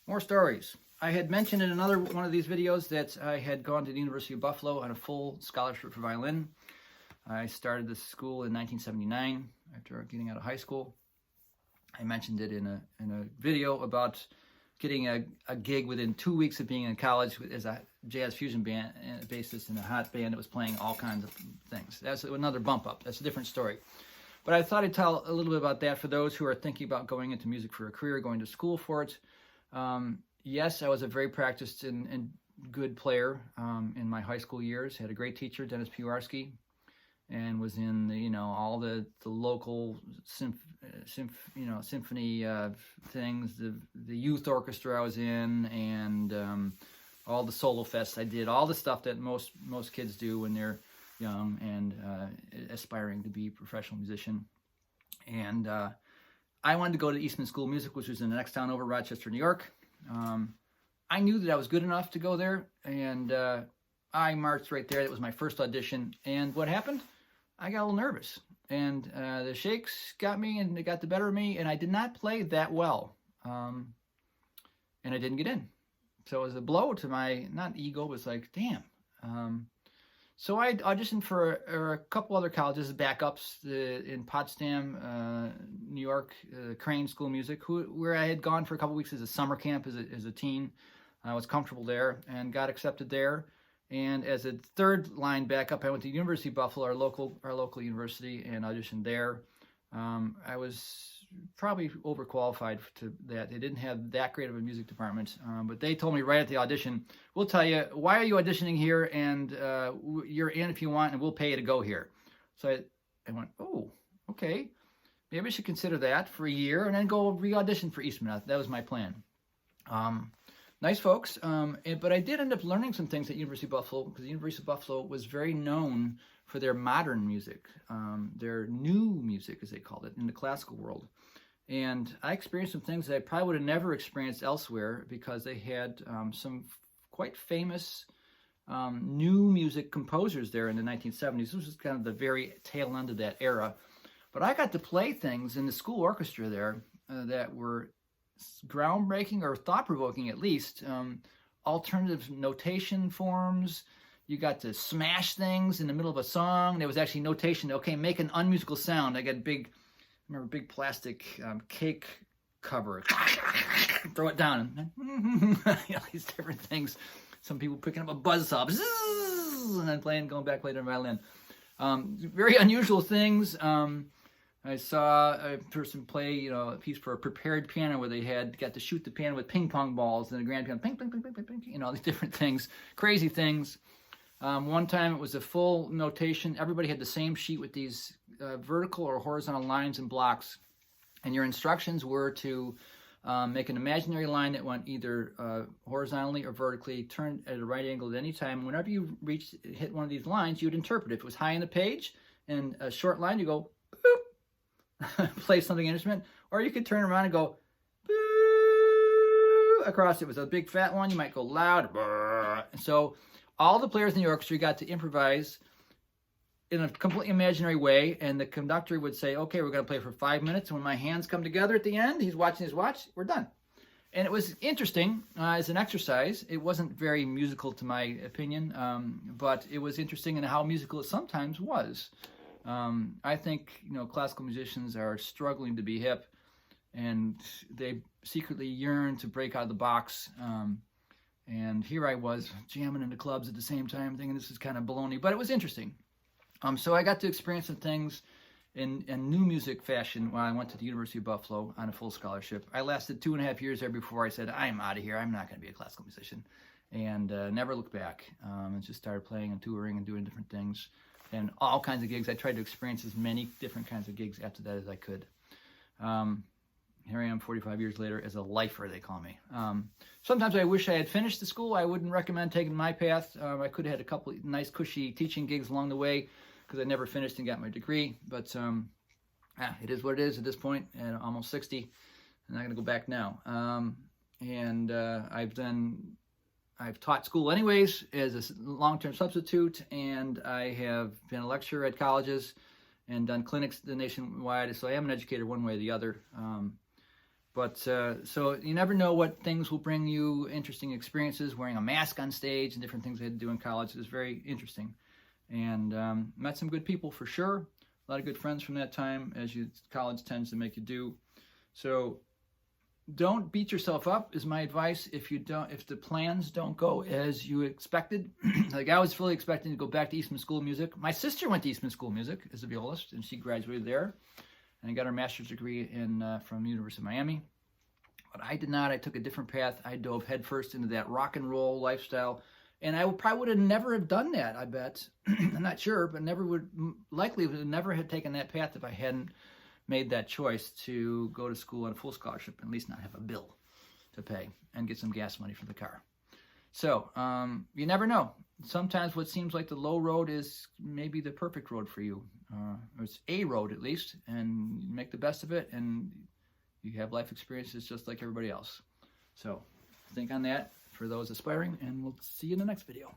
More stories. I had mentioned in another one of these videos that I had gone to the University of Buffalo on a full scholarship for violin. I started this school in 1979 after getting out of high school. I mentioned it in a video about getting a gig within 2 weeks of being in college as a jazz fusion band bassist in a hot band that was playing all kinds of things. That's another bump up. That's a different story. But I thought I'd tell a little bit about that for those who are thinking about going into music for a career, going to school for it. Yes, I was a very practiced and good player in my high school years. Had a great teacher, Dennis Piwarski, and was in all the local symphony things, the youth orchestra I was in, and all the solo fests I did, all the stuff that most kids do when they're young and aspiring to be a professional musician. And I wanted to go to Eastman School of Music, which was in the next town over, Rochester, New York. I knew that I was good enough to go there, and I marched right there. That was my first audition. And what happened? I got a little nervous, and the shakes got me, and they got the better of me, and I did not play that well, and I didn't get in. So it was a blow to my, not ego, but it's like, damn. So I auditioned for a couple other colleges, backups in Potsdam, New York, Crane School of Music, where I had gone for a couple weeks as a summer camp as a teen. I was comfortable there and got accepted there. And as a third line backup, I went to University of Buffalo, our local university, and auditioned there. I was probably overqualified to that. They didn't have that great of a music department, but they told me right at the audition, we'll tell you, why are you auditioning here, and you're in if you want, and we'll pay you to go here. So I went, oh, okay. Maybe I should consider that for a year and then go re-audition for Eastman. That was my plan. Nice folks, but I did end up learning some things at University of Buffalo, because the University of Buffalo was very known for their modern music, their new music, as they called it, in the classical world. And I experienced some things that I probably would have never experienced elsewhere, because they had some quite famous new music composers there in the 1970s. This was kind of the very tail end of that era. But I got to play things in the school orchestra there that were groundbreaking, or thought-provoking at least. Alternative notation forms. You got to smash things in the middle of a song. There was actually notation. Okay, make an unmusical sound. I got big plastic cake cover. Throw it down. These different things. Some people picking up a buzzsaw, and then going back later on violin. Very unusual things. I saw a person play, a piece for a prepared piano where they got to shoot the piano with ping pong balls, and a grand piano, ping, ping, ping, ping, ping, ping, all these different things, crazy things. One time it was a full notation. Everybody had the same sheet with these vertical or horizontal lines and blocks, and your instructions were to make an imaginary line that went either horizontally or vertically, turned at a right angle at any time. Whenever you hit one of these lines, you would interpret. If it was high in the page and a short line, you go boop. Play something instrument, or you could turn around and go boo across. It was a big fat one, you might go loud. Brr. So all the players in the orchestra got to improvise in a completely imaginary way, and the conductor would say, okay, we're going to play for 5 minutes, and when my hands come together at the end, he's watching his watch, we're done. And it was interesting as an exercise. It wasn't very musical to my opinion, but it was interesting in how musical it sometimes was. I think, classical musicians are struggling to be hip, and they secretly yearn to break out of the box. And here I was jamming into clubs at the same time, thinking this is kind of baloney, but it was interesting. So I got to experience some things in new music fashion when I went to the University of Buffalo on a full scholarship. I lasted 2.5 years there before I said, I'm out of here. I'm not going to be a classical musician, and never looked back. And just started playing and touring and doing different things. And all kinds of gigs. I tried to experience as many different kinds of gigs after that as I could. Here I am 45 years later as a lifer, they call me. Sometimes I wish I had finished the school. I wouldn't recommend taking my path. I could have had a couple nice, cushy teaching gigs along the way, because I never finished and got my degree. But it is what it is at this point, and almost 60. I'm not going to go back now. I've taught school anyways as a long-term substitute, and I have been a lecturer at colleges and done clinics nationwide, so I am an educator one way or the other. But so you never know what things will bring you interesting experiences. Wearing a mask on stage and different things I had to do in college is very interesting. And met some good people for sure. A lot of good friends from that time, as college tends to make you do. So don't beat yourself up is my advice. If the plans don't go as you expected, like I was fully expecting to go back to Eastman School of Music. My sister went to Eastman School of Music as a violist, and she graduated there and got her master's degree from the University of Miami. But I did not. I took a different path. I dove headfirst into that rock and roll lifestyle, and I probably would have never have done that. I bet. I'm not sure, but likely would have never have taken that path if I hadn't made that choice to go to school on a full scholarship and at least not have a bill to pay and get some gas money for the car. So you never know. Sometimes what seems like the low road is maybe the perfect road for you. Or it's a road at least, and you make the best of it, and you have life experiences just like everybody else. So think on that for those aspiring, and we'll see you in the next video.